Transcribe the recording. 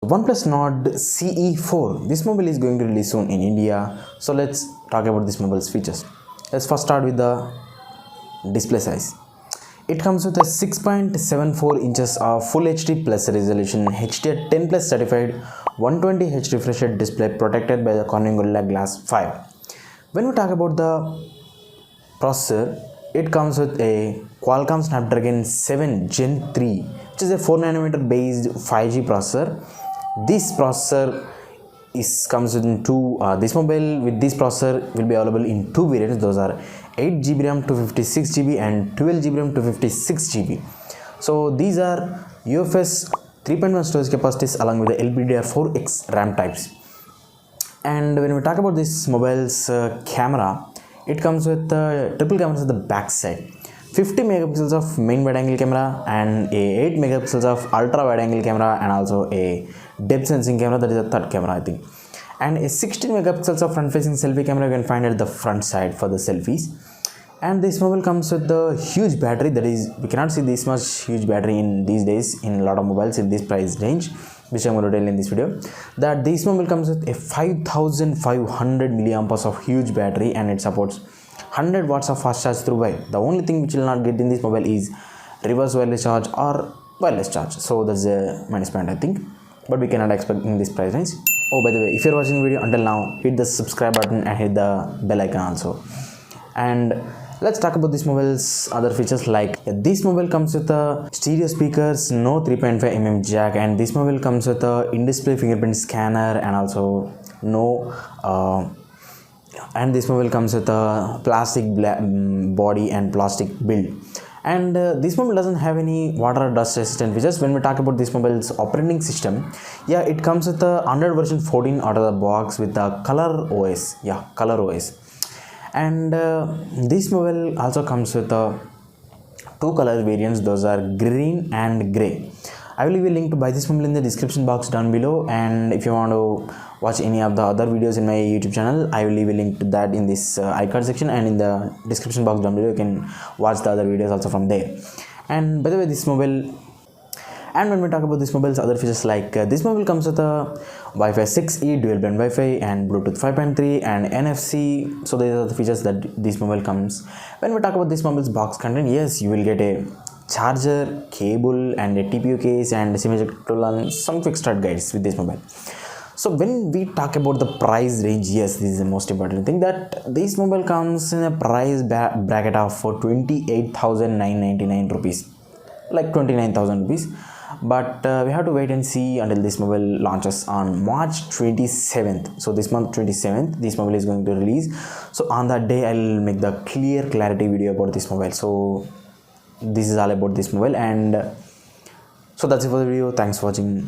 OnePlus Nord CE4. This mobile is going to release soon in India. So let's talk about this mobile's features. Let's first start with the display size. It comes with a 6.74 inches of Full HD Plus resolution, HDR10 Plus certified 120Hz refresh rate display protected by the Corning Gorilla Glass 5. When we talk about the processor, it comes with a Qualcomm Snapdragon 7 Gen 3, which is a 4nm based 5G processor. This processor comes in two. This mobile with this processor will be available in two variants. Those are 8GB RAM 256GB and 12GB RAM 256GB. So these are UFS 3.1 storage capacities along with the LPDDR4X RAM types. And when we talk about this mobile's camera, it comes with triple cameras at the back side. 50 megapixels of main wide angle camera and a 8 megapixels of ultra wide angle camera, and also a depth sensing camera, that is a third camera I think, and a 16 megapixels of front facing selfie camera you can find at the front side for the selfies. And this mobile comes with the huge battery, that is, we cannot see this much huge battery in these days in a lot of mobiles in this price range, which I'm going to tell in this video, that this mobile comes with a 5500 milliamps of huge battery, and it supports 100 watts of fast charge through Wi-Fi. The only thing which will not get in this mobile is reverse wireless charge or wireless charge, so that's a minus point I think, but we cannot expect in this price range. Oh, by the way, if you're watching the video until now, hit the subscribe button and hit the bell icon also. And let's talk about this mobile's other features, like this mobile comes with a stereo speakers, no 3.5mm jack, and this mobile comes with a in-display fingerprint scanner, and also and this mobile comes with a plastic body and plastic build. And this mobile doesn't have any water or dust resistant features. When we talk about this mobile's operating system, yeah, it comes with the Android version 14 out of the box with the Color OS. Yeah, Color OS. And this mobile also comes with two color variants. Those are green and gray. I will leave a link to buy this mobile in the description box down below, and if you want to watch any of the other videos in my YouTube channel, I will leave a link to that in this iCard section, and in the description box down below you can watch the other videos also from there. And by the way, this mobile, and when we talk about this mobile's other features, like this mobile comes with a Wi-Fi 6E dual band Wi-Fi and Bluetooth 5.3 and NFC. So these are the features that this mobile comes. When we talk about this mobile's box content, yes, you will get a charger, cable, and a TPU case, and a SIM ejector and some quick start guides with this mobile. So when we talk about the price range, yes, this is the most important thing, that this mobile comes in a price bracket of for 28,999 rupees, like 29,000 rupees. But we have to wait and see until this mobile launches on March 27th. So this month 27th, this mobile is going to release. So on that day, I'll make the clarity video about this mobile. So this is all about this mobile, and so that's it for the video. Thanks for watching.